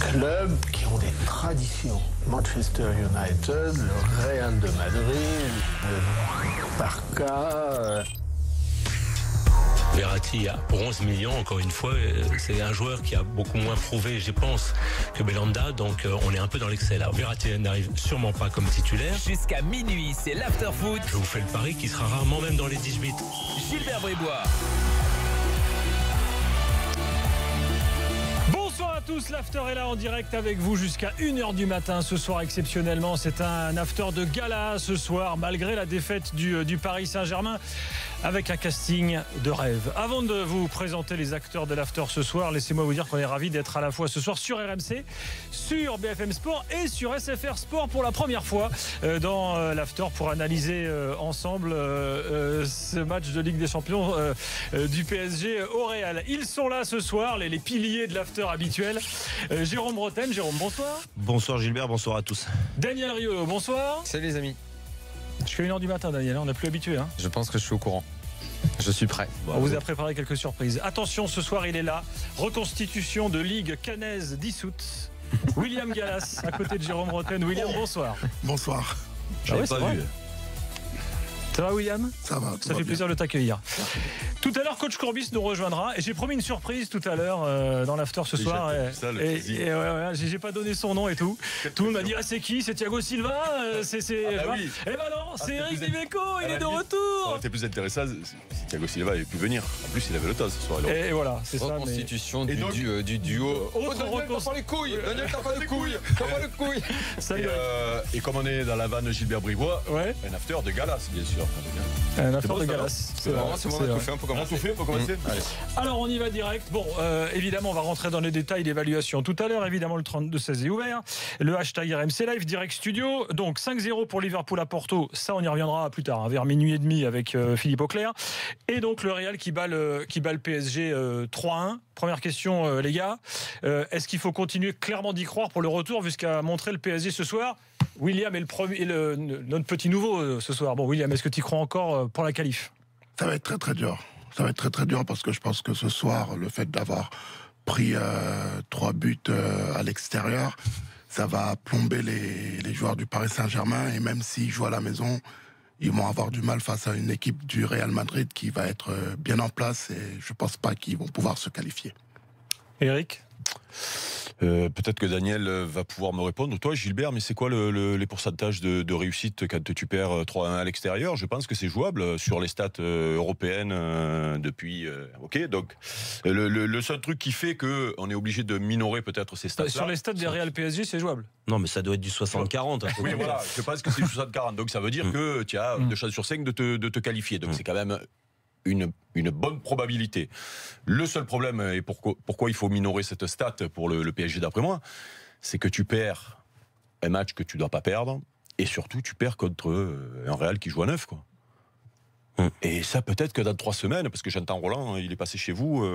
clubs qui ont des traditions. Manchester United, le Real de Madrid, le Barça. Verratti, pour 11 millions, encore une fois, c'est un joueur qui a beaucoup moins prouvé, je pense, que Belhanda. Donc on est un peu dans l'excès là. Verratti n'arrive sûrement pas comme titulaire. Jusqu'à minuit, c'est l'after-foot. Je vous fais le pari qu'il sera rarement même dans les 18. Gilbert Brébois. Bonsoir à tous, l'after est là en direct avec vous jusqu'à 1h du matin. Ce soir exceptionnellement, c'est un after de gala ce soir, malgré la défaite du Paris Saint-Germain, avec un casting de rêve. Avant de vous présenter les acteurs de l'after ce soir, laissez-moi vous dire qu'on est ravis d'être à la fois ce soir sur RMC, sur BFM Sport et sur SFR Sport pour la première fois dans l'after pour analyser ensemble ce match de Ligue des Champions du PSG au Real. Ils sont là ce soir, les piliers de l'after habituel. Jérôme Bretagne. Jérôme, bonsoir. Bonsoir Gilbert, bonsoir à tous. Daniel Riolo, bonsoir. Salut les amis. Jusqu'à 1h du matin, Daniel, on n'a plus habitué. Hein. Je pense que je suis au courant. Je suis prêt. On vous a préparé quelques surprises. Attention, ce soir, il est là. Reconstitution de Ligue cannaise dissoute. William Gallas, à côté de Jérôme Bretagne. William, bonsoir. Bonsoir. Ah ouais, pas vu. Ça va, William? Ça va. Ça fait plaisir de t'accueillir. Tout à l'heure, coach Courbis nous rejoindra et j'ai promis une surprise tout à l'heure dans l'after ce soir. J'ai pas donné son nom et tout. Tout le monde m'a dit c'est qui? C'est Thiago Silva? Oui. Eh ben non, c'est Eric Dimeco, il est de retour. On était plus intéressant si Thiago Silva avait pu venir. En plus, il avait le temps ce soir. Et voilà, c'est ça. Reconstitution du duo. Autre pas les couilles. Daniel, t'as pas de couilles. Et comme on est dans la vanne Gilbert Brivois, ouais. Un after de Galas, bien sûr. Un after de Galas. C'est moi, on a tout fait. On a tout fait, on peut commencer. Allez. Alors on y va direct. Bon, évidemment, on va rentrer dans les détails d'évaluation tout à l'heure. Évidemment, le 32-16 est ouvert. Le hashtag RMC Live, direct studio. Donc 5-0 pour Liverpool à Porto. Ça, on y reviendra plus tard, vers minuit et demi avec Philippe Auclair. Et donc le Real qui bat le PSG 3-1. Première question, les gars. Est-ce qu'il faut continuer clairement d'y croire pour le retour, vu ce qu'a montré le PSG ce soir? William est notre petit nouveau ce soir. Bon, William, est-ce que tu y crois encore pour la qualif? Ça va être très très dur. Ça va être très très dur parce que je pense que ce soir, le fait d'avoir pris 3 buts à l'extérieur, ça va plomber les joueurs du Paris Saint-Germain. Et même s'ils jouent à la maison, ils vont avoir du mal face à une équipe du Real Madrid qui va être bien en place. Et je ne pense pas qu'ils vont pouvoir se qualifier. Eric? Peut-être que Daniel va pouvoir me répondre. Toi, Gilbert, mais c'est quoi les pourcentages de réussite quand tu perds 3-1 à l'extérieur? Je pense que c'est jouable sur les stats européennes depuis. Ok, donc le seul truc qui fait qu'on est obligé de minorer peut-être ces stats. Sur les stats des Real PSG, c'est jouable. Non, mais ça doit être du 60-40. Oui, voilà, je pense que c'est du 60-40. Donc ça veut dire que tu as 2 chances sur 5 de te qualifier. Donc c'est quand même une bonne probabilité. Le seul problème, et pourquoi il faut minorer cette stat pour le PSG d'après moi, c'est que tu perds un match que tu ne dois pas perdre, et surtout tu perds contre un Real qui joue à 9, quoi. Et ça, peut-être que dans 3 semaines, parce que j'entends Roland, il est passé chez vous,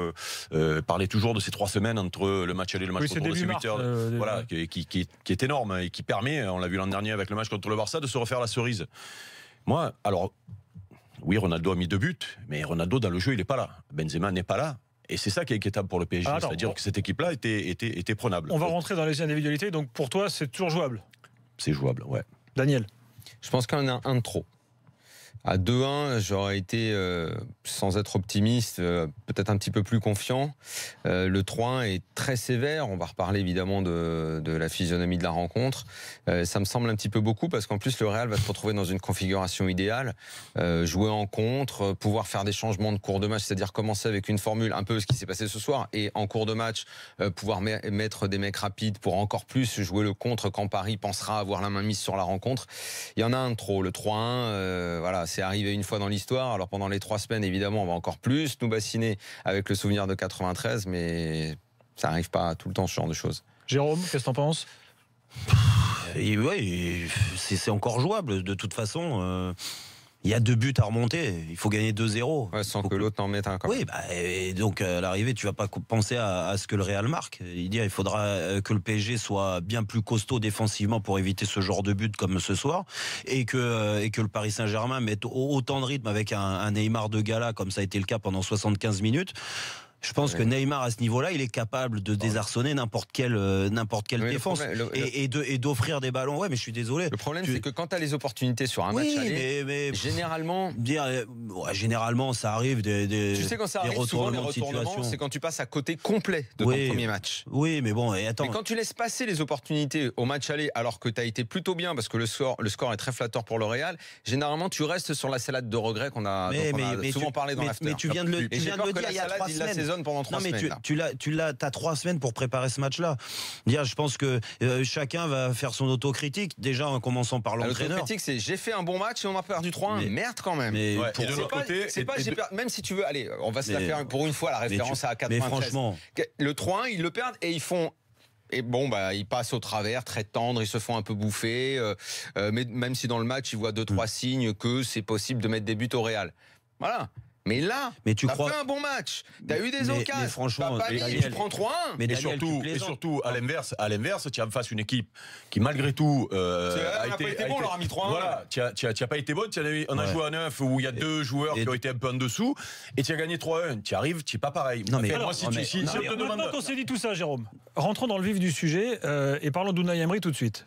parler toujours de ces 3 semaines entre le match aller et le match retour de ces 8 heures, voilà, qui est énorme et qui permet, on l'a vu l'an dernier avec le match contre le Barça, de se refaire la cerise. Moi, alors, oui, Ronaldo a mis 2 buts, mais Ronaldo dans le jeu, il n'est pas là. Benzema n'est pas là. Et c'est ça qui est inquiétable pour le PSG, c'est-à-dire que cette équipe-là était prenable. On va rentrer dans les individualités, donc pour toi, c'est toujours jouable? C'est jouable, ouais. Daniel? Je pense qu'il y en a un de trop. À 2-1, j'aurais été, sans être optimiste, peut-être un petit peu plus confiant. Le 3-1 est très sévère. On va reparler évidemment de la physionomie de la rencontre. Ça me semble un petit peu beaucoup parce qu'en plus, le Real va se retrouver dans une configuration idéale. Jouer en contre, pouvoir faire des changements de cours de match, c'est-à-dire commencer avec une formule, un peu ce qui s'est passé ce soir, et en cours de match, pouvoir mettre des mecs rapides pour encore plus jouer le contre quand Paris pensera avoir la main mise sur la rencontre. Il y en a un de trop. Le 3-1, voilà, c'est arrivé une fois dans l'histoire. Alors pendant les 3 semaines, évidemment, on va encore plus nous bassiner avec le souvenir de 93, mais ça n'arrive pas tout le temps, ce genre de choses. Jérôme, qu'est-ce que t'en penses? Oui, c'est encore jouable. De toute façon, il y a 2 buts à remonter. Il faut gagner 2-0. Ouais, sans que l'autre n'en mette un. Oui, et donc à l'arrivée, tu vas pas penser à ce que le Real marque. Il faudra que le PSG soit bien plus costaud défensivement pour éviter ce genre de but comme ce soir, et que le Paris Saint-Germain mette autant de rythme avec un Neymar de gala comme ça a été le cas pendant 75 minutes. Je pense que Neymar, à ce niveau-là, il est capable de désarçonner n'importe quelle défense et d'offrir des ballons. Ouais, mais je suis désolé. Le problème, c'est que quand tu as les opportunités sur un match aller, mais généralement... généralement, ça arrive tu sais, quand ça arrive, souvent, les retournements, c'est quand tu passes à côté complet de ton premier match. Oui, mais bon, et attends. Mais quand tu laisses passer les opportunités au match aller, alors que tu as été plutôt bien, parce que le score est très flatteur pour le Real, généralement, tu restes sur la salade de regrets dont on a souvent parlé dans l'after. Mais tu viens de le dire il y a 3 semaines. Pendant 3 semaines. T'as 3 semaines pour préparer ce match-là. Je pense que chacun va faire son autocritique, déjà en commençant par l'entraîneur. L'autocritique, c'est j'ai fait un bon match et on a perdu 3-1. Merde quand même. Et de l'autre côté, même si tu veux, allez, on va se la faire pour une fois la référence à 93. Mais franchement, le 3-1, ils le perdent et ils font. Et bon, ils passent au travers, très tendres, ils se font un peu bouffer. Mais même si dans le match, ils voient 2-3 signes que c'est possible de mettre des buts au Real. Voilà. Mais là, t'as fait un bon match, t'as eu des occasions, mais franchement, tu prends 3-1. Mais surtout, à l'inverse, tu as en face une équipe qui, malgré tout, n'a pas été bon, on leur a mis 3-1. Voilà, tu n'as pas été bon. On a joué à 9 où il y a 2 joueurs qui ont été un peu en dessous, et tu as gagné 3-1. Tu arrives, tu n'es pas pareil. Maintenant qu'on s'est dit tout ça, Jérôme, rentrons dans le vif du sujet et parlons d'Unai Emery tout de suite.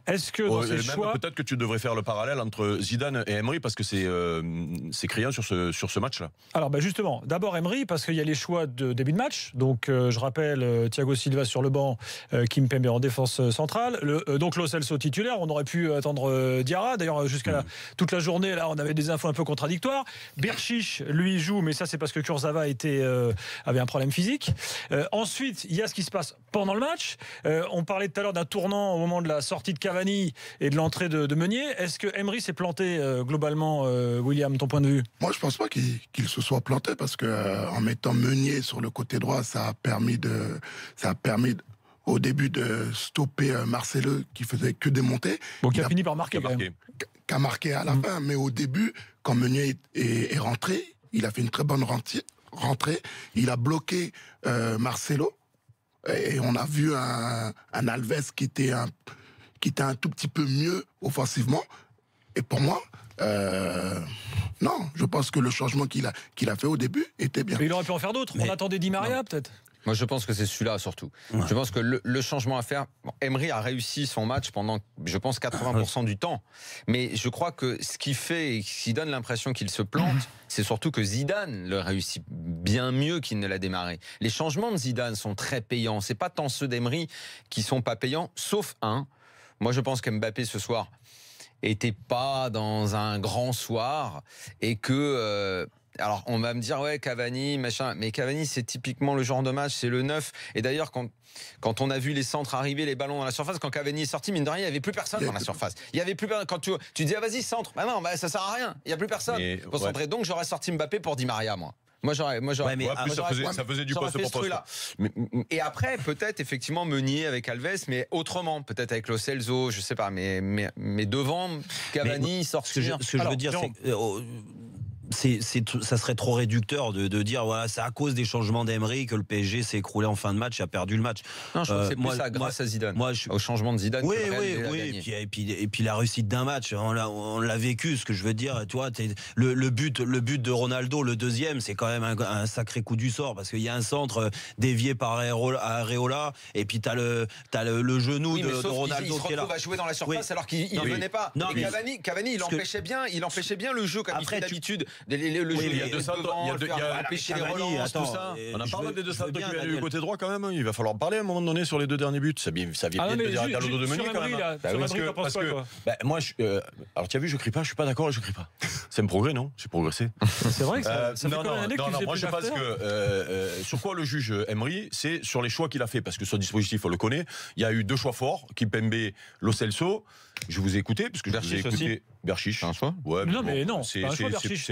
Est-ce que dans ces choix... Peut-être que tu devrais faire le parallèle entre Zidane et Emery, parce que c'est criant sur ce match-là. Alors justement, d'abord Emery, parce qu'il y a les choix de début de match. Donc je rappelle Thiago Silva sur le banc, Kimpembe en défense centrale, donc Lo Celso titulaire. On aurait pu attendre Diarra. D'ailleurs jusqu'à toute la journée là, on avait des infos un peu contradictoires. Berchiche lui joue, mais ça c'est parce que Kurzawa avait un problème physique. Ensuite il y a ce qui se passe pendant le match. On parlait tout à l'heure d'un tournant au moment de la sortie de Cavani et de l'entrée de Meunier. Est-ce que Emery s'est planté globalement, William, ton point de vue? Moi je pense pas qu'il se soit planté, parce que en mettant Meunier sur le côté droit, ça a permis au début de stopper Marcelo qui faisait que démonter. Bon, qui a fini par marquer quand même. Qui a marqué à la fin, mais au début, quand Meunier est rentré, il a fait une très bonne rentrée. Il a bloqué Marcelo et on a vu un Alves qui était un tout petit peu mieux offensivement. Et pour moi, non, je pense que le changement qu'il a fait au début était bien. Mais il aurait pu en faire d'autres. On attendait Di Maria, peut-être. Moi, je pense que c'est celui-là surtout. Ouais. Je pense que le changement à faire... Emery a réussi son match pendant, je pense, 80% du temps. Mais je crois que ce qui fait et qui donne l'impression qu'il se plante, c'est surtout que Zidane le réussit bien mieux qu'il ne l'a démarré. Les changements de Zidane sont très payants. C'est pas tant ceux d'Emery qui sont pas payants, sauf un. Moi, je pense qu'Mbappé, ce soir, était pas dans un grand soir et que... alors, on va me dire, ouais, Cavani, machin. Mais Cavani, c'est typiquement le genre de match, c'est le 9. Et d'ailleurs, quand on a vu les centres arriver, les ballons dans la surface, quand Cavani est sorti, mine de rien, il n'y avait plus personne dans la surface. Il n'y avait plus personne. Quand tu disais, vas-y, centre. Bah non, ça sert à rien. Il n'y a plus personne pour centrer. Donc, j'aurais sorti Mbappé pour Di Maria, moi. Ça faisait du poste pour poste. Et après, peut-être, effectivement, Meunier avec Alves, mais autrement. Peut-être avec Lo Celso, je sais pas. Mais devant, Cavani sort. Ce que je veux dire, c'est ça serait trop réducteur de dire voilà, c'est à cause des changements d'Emery que le PSG s'est écroulé en fin de match, a perdu le match. Non, je trouve que c'est plus ça grâce à Zidane. Au changement de Zidane. Oui. Et puis la réussite d'un match, on l'a vécu. Ce que je veux dire, toi, le but de Ronaldo, le deuxième, c'est quand même un sacré coup du sort, parce qu'il y a un centre dévié par Areola, et puis t'as le genou de Ronaldo qui est là. Il va jouer dans la surface alors qu'il ne venait pas. Et Cavani, il empêchait bien le jeu comme il fait d'habitude. Il y a deux centres, tout ça. On a parlé des deux centres qu'il y a du côté droit quand même. Il va falloir parler à un moment donné sur les deux derniers buts. Ça vient bien de dire à Carlo de Meunier quand même. Moi, alors tu as vu, je crie pas, je suis pas d'accord et je crie pas. C'est un progrès, non? J'ai progressé. C'est vrai que ça fait combien d'années que tu fais moi je pense que sur quoi le juge Emery, c'est sur les choix qu'il a fait, parce que son dispositif on le connaît. Il y a eu deux choix forts, Kimpembe, Lo Celso. Je vous ai écouté parce que je vous ai écouté. Berchiche. C'est un choix? Ouais, mais non, c'est un choix Berchiche.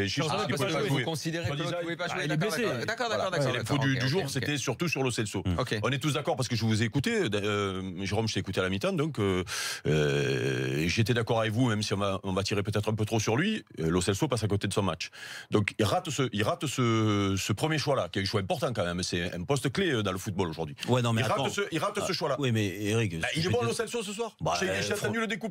Vous considérez que l'autre ne pouvait pas jouer. D'accord. L'info du jour, c'était surtout sur Lo Celso. On est tous d'accord parce que je vous ai écouté. Jérôme, je t'ai écouté à la mi-temps, donc j'étais d'accord avec vous, même si on va tirer peut-être un peu trop sur lui. Lo Celso passe à côté de son match. Donc il rate ce premier choix-là, qui est un choix important quand même. C'est un poste clé dans le football aujourd'hui. Ouais, non, mais il rate ce choix-là. Oui, mais Eric, il est bon Lo Celso ce soir. J'ai entendu le découpage.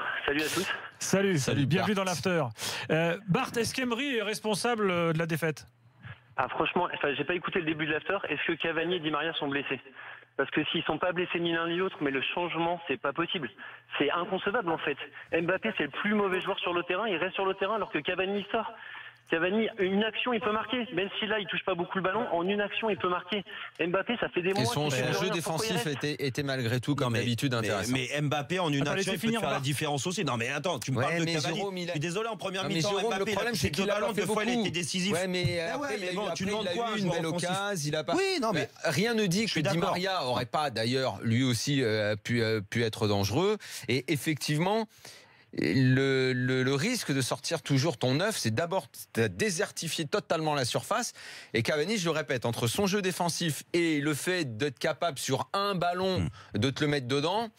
Salut à tous. Salut, Salut, bienvenue Bart. dans l'after. Bart, est-ce qu'Emery est responsable de la défaite ? Ah, franchement, j'ai pas écouté le début de l'after. Est-ce que Cavani et Di Maria sont blessés? Parce que s'ils sont pas blessés ni l'un ni l'autre, mais le changement, c'est pas possible. C'est inconcevable en fait. Mbappé, c'est le plus mauvais joueur sur le terrain. Il reste sur le terrain alors que Cavani sort. Cavani, une action, il peut marquer. Même si là, il touche pas beaucoup le ballon, en une action, il peut marquer. Mbappé, ça fait des mois. Et son jeu défensif était malgré tout, comme d'habitude, intéressant. Mais Mbappé, en une action, il peut faire la différence aussi. Non, mais attends, tu me parles de Cavani. Jérôme, je suis désolé, en première mi-temps, mi-temps, Jérôme, Mbappé, le problème, c'est qu'il a fait beaucoup. Il était décisif. Ouais, mais après, tu demandes quoi, une belle occasion, il a pas. Oui, non, mais rien ne dit que Di Maria aurait pas, d'ailleurs, lui aussi pu être dangereux. Et effectivement, le risque de sortir toujours ton neuf, c'est d'abord de désertifier totalement la surface. Et Cavani, je le répète, entre son jeu défensif et le fait d'être capable sur un ballon de te le mettre dedans,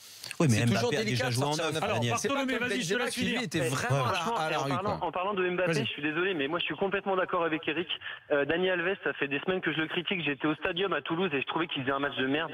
oui, mais c'est Mbappé toujours délicat de sortir un neuf. Alors, Bartholomé, vas-y, je te laisse finir. Lui était vraiment à la rue. En parlant de Mbappé, je suis désolé, mais moi je suis complètement d'accord avec Eric. Dani Alves, ça fait des semaines que je le critique. J'étais au Stadium à Toulouse et je trouvais qu'il faisait un match de merde.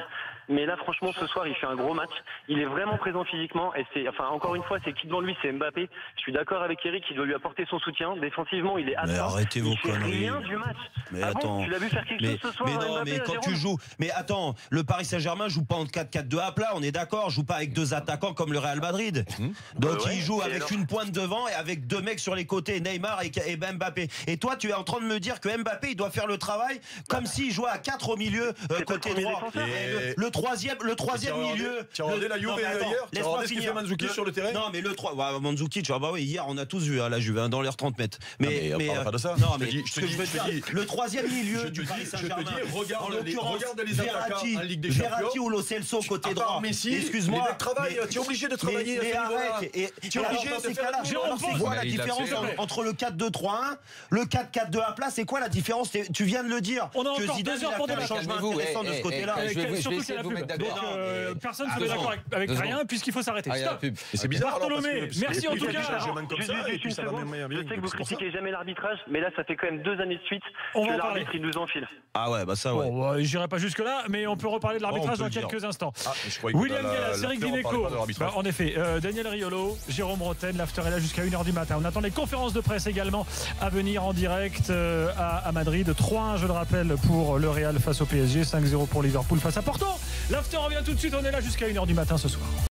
Mais là, franchement, ce soir, il fait un gros match. Il est vraiment présent physiquement. Et encore une fois, c'est qui devant lui, c'est Mbappé. Je suis d'accord avec Eric, il doit lui apporter son soutien. Défensivement, il est mais arrêtez vos conneries. Rien du match. Mais attends, tu l'as vu faire quelque chose ce soir? Mais non, Mbappé, mais quand tu joues. Mais attends, le Paris Saint-Germain joue pas en 4-4-2 à plat, on est d'accord. Joue pas avec deux attaquants comme le Real Madrid. Donc il joue avec une pointe devant et avec deux mecs sur les côtés, Neymar et Mbappé. Et toi, tu es en train de me dire que Mbappé, il doit faire le travail comme s'il jouait à 4 au milieu, côté droit. Le troisième milieu. Tu as regardé la Juve hier? Tu as regardé ce qu'il fait Mandzukic sur le terrain? Non, mais le 3. Mandzukic, bah oui, hier, on a tous vu à la Juve, dans les 30 mètres. Mais on parle pas de ça. Non, mais ce que je veux dire, le troisième milieu du Paris Saint-Germain. Regarde les attaquants en Ligue des Champions. Verratti ou Lo Celso côté droit. Messi, excuse-moi. Tu es obligé de travailler. Mais arrête. Tu es obligé de faire là. C'est quoi la différence entre le 4-2-3-1, le 4-4-2 à plat? C'est quoi la différence? Tu viens de le dire. On a que encore Zidane 2 heures pour a fait un changement intéressant de ce côté-là. Je vais essayer de vous mettre d'accord. Personne ne se met d'accord avec rien puisqu'il faut s'arrêter. Stop. C'est bizarre. Bartholomé, merci en tout cas. Je sais que vous critiquez jamais l'arbitrage, mais là, ça fait quand même 2 années de suite que l'arbitre il nous enfile. Ah ouais, bah ça ouais. Bon, j'irai pas jusque là, mais on peut reparler de l'arbitrage dans quelques instants. William Gallas, Eric Dimeco. En effet, Daniel Riolo, Jérôme Roten, l'after est là jusqu'à 1h du matin. On attend les conférences de presse également à venir en direct à Madrid. 3-1, je le rappelle, pour le Real face au PSG, 5-0 pour Liverpool face à Porto. L'after revient tout de suite, on est là jusqu'à 1h du matin ce soir.